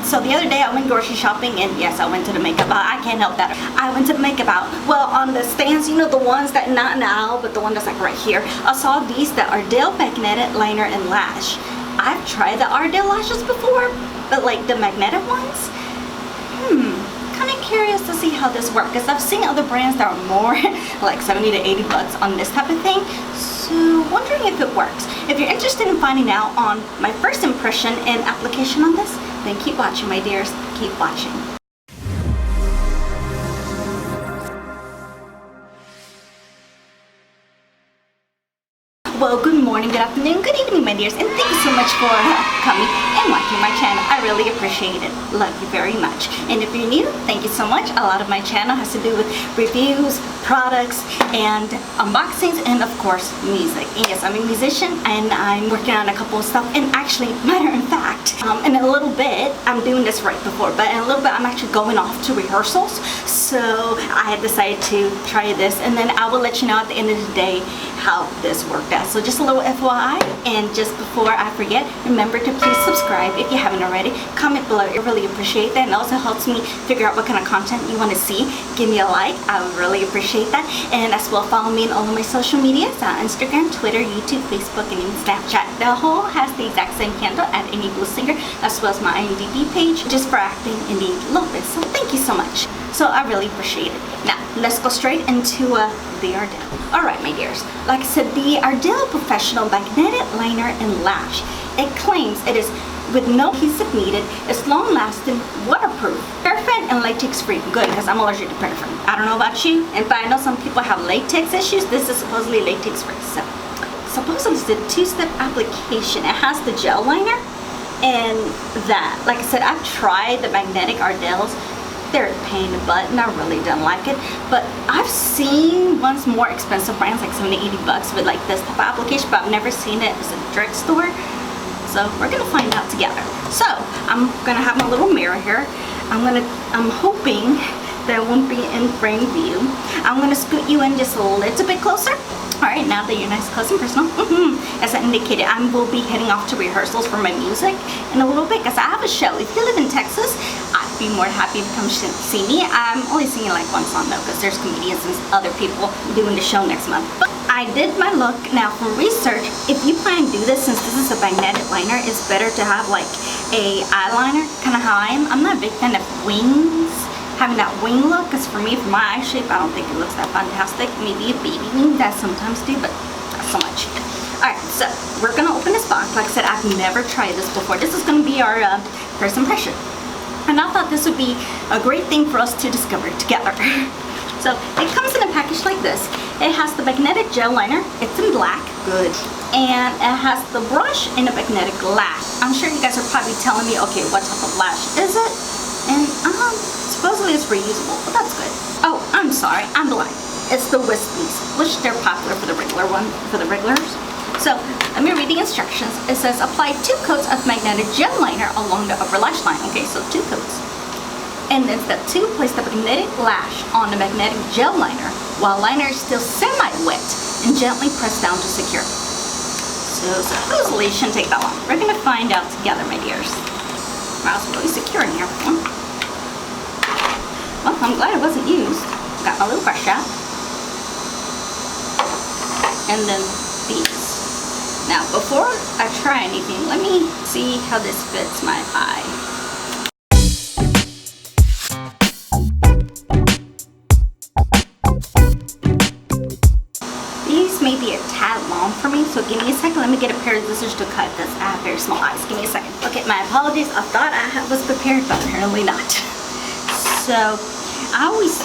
So the other day I went grocery shopping, and yes, I went to the makeup aisle. I can't help that. I went to the makeup aisle. Well, on the stands, you know, the ones that not in the aisle, but the one that's like right here, I saw these that are Ardell Magnetic liner and lash. I've tried the Ardell lashes before, but like the magnetic ones, kind of curious to see how this works, because I've seen other brands that are more like 70 to 80 bucks on this type of thing. So wondering if it works. If you're interested in finding out on my first impression and application on this, then keep watching, my dears. Keep watching. Well, good morning, good afternoon, good evening, my dears, and thank you so much for coming and watching my channel. I really appreciate it. Love you very much. And if you're new, thank you so much. A lot of my channel has to do with reviews, products, and unboxings, and of course, music. And yes, I'm a musician, and I'm working on a couple of stuff. And actually, matter of fact, in a little bit, I'm doing this right before, but in a little bit, I'm actually going off to rehearsals. So I had decided to try this, and then I will let you know at the end of the day how this worked out. So just a little FYI, and just before I forget, remember to please subscribe if you haven't already. Comment below, I really appreciate that, and it also helps me figure out what kind of content you want to see. Give me a like, I would really appreciate that. And as well, follow me on all of my social medias, Instagram, Twitter, YouTube, Facebook, and even Snapchat. The whole has the exact same handle at Enidbluesinger, as well as my IMDb page, just for acting in the Lopez. So thank you so much. So I really appreciate it. Now, let's go straight into the Ardell. Alright, my dears, like I said, the Ardell Professional Magnetic Liner and Lash. It claims it is with no adhesive needed, it's long-lasting, waterproof, paraffin and latex-free. Good, because I'm allergic to paraffin. I don't know about you, and but I know some people have latex issues. This is supposedly latex-free. So, supposedly it's a two-step application. It has the gel liner and that. Like I said, I've tried the magnetic Ardells. They're a pain in the butt, and I really don't like it. But I've seen ones more expensive brands, like 70, 80 bucks with like this type of application, but I've never seen it as a drugstore. So we're gonna find out together. So I'm gonna have my little mirror here. I'm hoping that it won't be in frame view. I'm gonna scoot you in just a little bit closer. All right, now that you're nice, close, and personal, as I indicated, I will be heading off to rehearsals for my music in a little bit, because I have a show. If you live in Texas, I'd be more than happy to come see me. I'm only singing like one song though, because there's comedians and other people doing the show next month. But I did my look. Now for research, if you plan to do this, since this is a magnetic liner, it's better to have like a eyeliner, kind of how I am. I'm not a big fan of wings, having that wing look, because for me, for my eye shape, I don't think it looks that fantastic. Maybe a baby wing, that sometimes do, but not so much. Alright, so we're gonna open this box. Like I said, I've never tried this before. This is gonna be our first impression, and I thought this would be a great thing for us to discover together. So it comes in a package like this. It has the magnetic gel liner. It's in black. Good. And it has the brush and a magnetic lash. I'm sure you guys are probably telling me, okay, what type of lash is it? And supposedly it's reusable, but that's good. Oh, I'm sorry, I'm blind. It's the wispies, which they're popular for the regulars. So let me read the instructions. It says apply 2 coats of magnetic gel liner along the upper lash line. Okay, so 2 coats. And then step 2, place the magnetic lash on the magnetic gel liner while liner is still semi-wet, and gently press down to secure. So supposedly it shouldn't take that long. We're gonna find out together, my dears. Wow, it's really secure in here. Well, I'm glad it wasn't used. Got my little brush out. And then these. Now, before I try anything, let me see how this fits my eye. These may be a tad long for me, so give me a second. Let me get a pair of scissors to cut this. I have very small eyes. Give me a second. Okay, my apologies. I thought I was prepared, but apparently not. So, I always,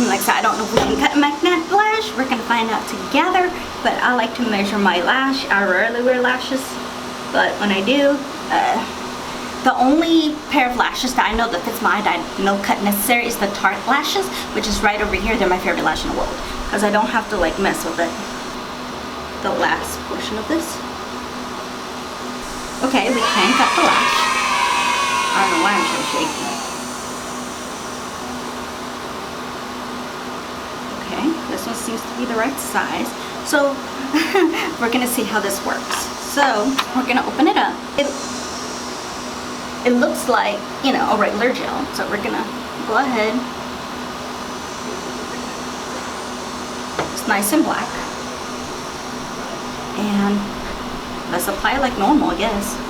like I said, I don't know if we can cut a magnetic lash. We're going to find out together, but I like to measure my lash. I rarely wear lashes, but when I do, the only pair of lashes that I know that fits my eye, no cut necessary, is the Tarte lashes, which is right over here. They're my favorite lash in the world, because I don't have to like mess with it. The last portion of this. Okay, we can cut the lash. I don't know why I'm so shaky. This one seems to be the right size. So we're gonna see how this works. So we're gonna open it up. it looks like, you know, a regular gel. So we're gonna go ahead. It's nice and black. And let's apply it like normal, I guess.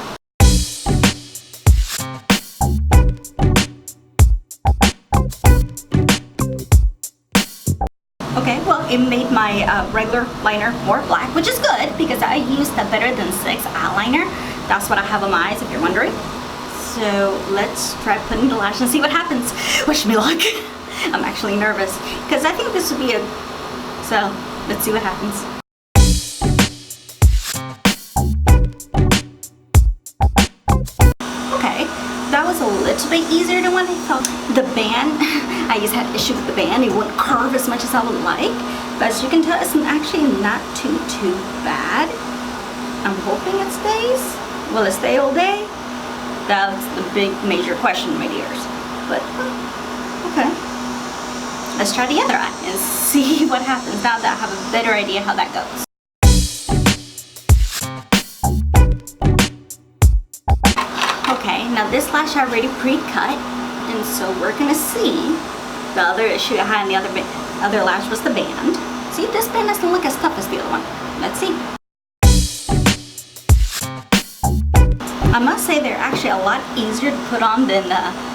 Okay, well, it made my regular liner more black, which is good because I used a Better Than 6 eyeliner. That's what I have on my eyes, if you're wondering. So let's try putting the lash and see what happens. Wish me luck. I'm actually nervous because I think this would be so let's see what happens. Okay, that was a little bit easier than what I thought. The band, I just had issue with the band. It wouldn't curve as much as I would like. But as you can tell, it's actually not too bad. I'm hoping it stays. Will it stay all day? That's the big major question, my dears. But, okay. Let's try the other eye and see what happens now that I have a better idea how that goes. Okay, now this lash I already pre-cut, and so we're gonna see. The other issue I had in the other lash was the band. See, this band doesn't look as tough as the other one. Let's see. I must say they're actually a lot easier to put on than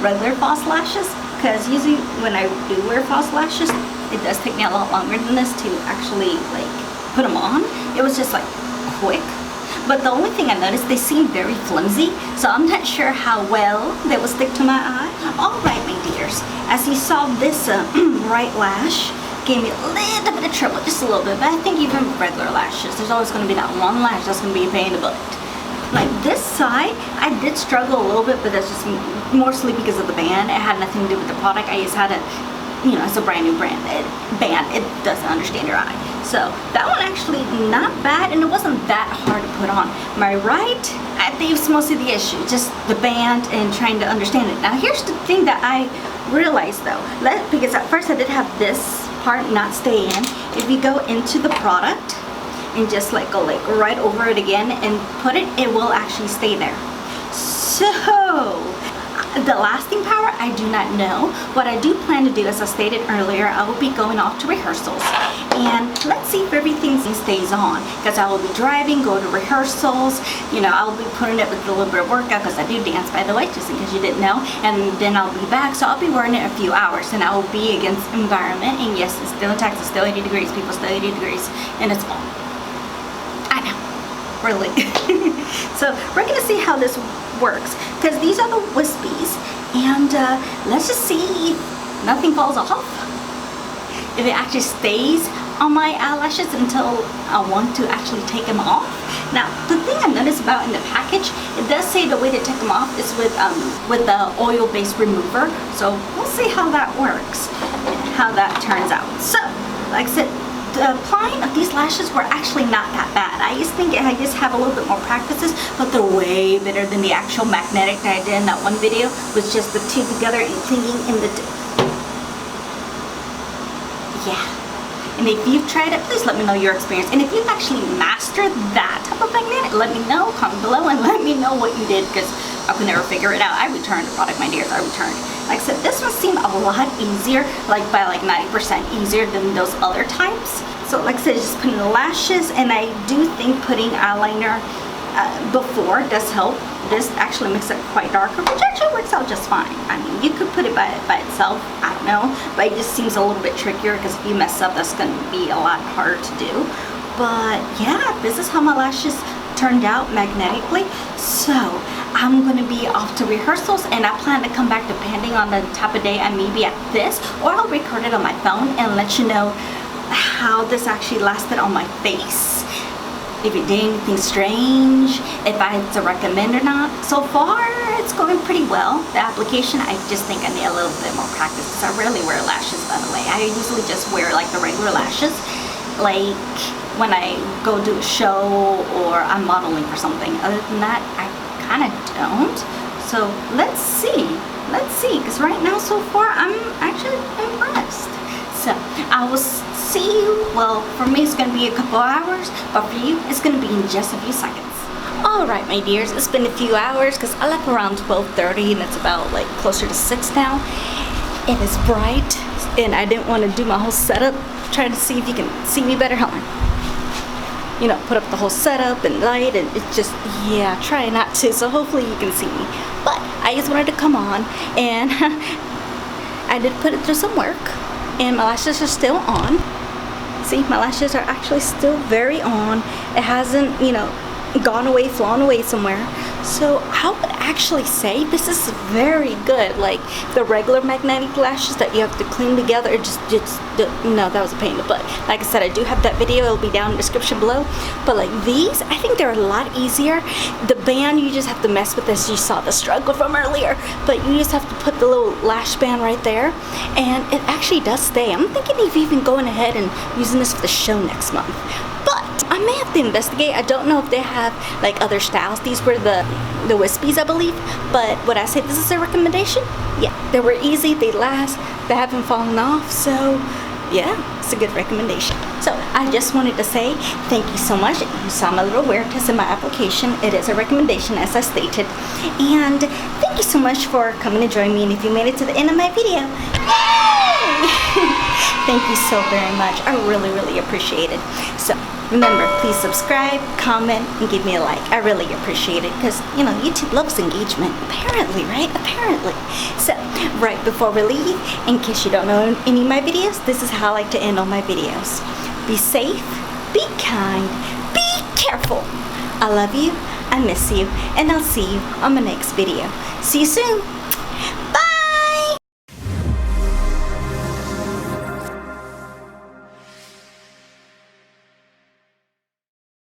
regular false lashes, because usually when I do wear false lashes, it does take me a lot longer than this to actually like put them on. It was just like quick. But the only thing I noticed, they seem very flimsy, so I'm not sure how well they will stick to my eye. Alright, my dears, as you saw, this right lash gave me a little bit of trouble, just a little bit, but I think even regular lashes, there's always going to be that one lash that's going to be a pain in the butt. Like this side, I did struggle a little bit, but that's just mostly because of the band. It had nothing to do with the product. I just had a, you know, it's a brand new band. It doesn't understand your eye. So that one actually not bad, and it wasn't that hard to put on. My right, I think it's mostly the issue, just the band and trying to understand it. Now here's the thing that I realized though, because at first I did have this part not stay in. If you go into the product and just like go like right over it again and put it, it will actually stay there. So the lasting power, I do not know. What I do plan to do, as I stated earlier, I will be going off to rehearsals, and let's see if everything stays on, because I will be driving, go to rehearsals, you know, I'll be putting it with a little bit of workout, because I do dance, by the way, just in case you didn't know, and then I'll be back, so I'll be wearing it a few hours, and I will be against environment, and yes, it's still in Texas, still 80 degrees, people still 80 degrees, and it's fall. I know, really. So we're gonna see how this works, because these are the wispies, and let's just see if nothing falls off, if it actually stays on my eyelashes until I want to actually take them off. Now the thing I noticed about in the package, it does say the way to take them off is with the oil-based remover, so we'll see how that works and how that turns out. So like I said, the applying of these lashes were actually not that bad. I just think I just have a little bit more practices, but they're way better than the actual magnetic that I did in that one video, was just the two together and cleaning in the yeah. And if you've tried it, please let me know your experience. And if you've actually mastered that type of magnetic, let me know, comment below and let me know what you did, because I could never figure it out. I returned the product, my dears, I returned. Like I said, this one seemed a lot easier, like by like 90% easier than those other types. So like I said, just putting the lashes, and I do think putting eyeliner before does help. This actually makes it quite darker, which actually works out just fine. I mean, you could put it by itself, I don't know, but it just seems a little bit trickier, because if you mess up, that's going to be a lot harder to do. But yeah, this is how my lashes turned out magnetically. So I'm going to be off to rehearsals, and I plan to come back depending on the type of day I may be at this, or I'll record it on my phone and let you know how this actually lasted on my face, if it did anything strange, if I had to recommend or not. So far it's going pretty well. The application, I just think I need a little bit more practice, because I rarely wear lashes, by the way. I usually just wear like the regular lashes, like when I go do a show or I'm modeling for something. Other than that, I kind of don't. So let's see, because right now so far I'm actually impressed. So I will see you, well, for me it's going to be a couple hours, but for you it's going to be in just a few seconds. Alright my dears, it's been a few hours because I left around 12:30 and it's about like closer to 6 now. It is bright and I didn't want to do my whole setup, trying to see if you can see me better. Hold on. You know, put up the whole setup and light, and it's just, yeah, try not to, so hopefully you can see me. But I just wanted to come on, and I did put it through some work, and my lashes are still on. See, my lashes are actually still very on. It hasn't, you know, gone away, flown away somewhere. So I would actually say this is very good. Like the regular magnetic lashes that you have to clean together, just no, that was a pain in the butt. Like I said, I do have that video, it'll be down in the description below. But like these, I think they're a lot easier. The band, you just have to mess with, as you saw the struggle from earlier, but you just have to put the little lash band right there, and it actually does stay. I'm thinking of even going ahead and using this for the show next month. But I may have to investigate. I don't know if they have like other styles. These were the wispies, I believe. But would I say this is a recommendation? Yeah, they were easy, they last, they haven't fallen off, so yeah, it's a good recommendation. So I just wanted to say thank you so much. You saw my little wear test in my application. It is a recommendation, as I stated. And thank you so much for coming to join me. And if you made it to the end of my video, yay! Thank you so very much. I really, really appreciate it. So remember, please subscribe, comment, and give me a like. I really appreciate it because, you know, YouTube loves engagement. Apparently, right? Apparently. So, right before we leave, in case you don't know any of my videos, this is how I like to end all my videos. Be safe, be kind, be careful. I love you, I miss you, and I'll see you on my next video. See you soon.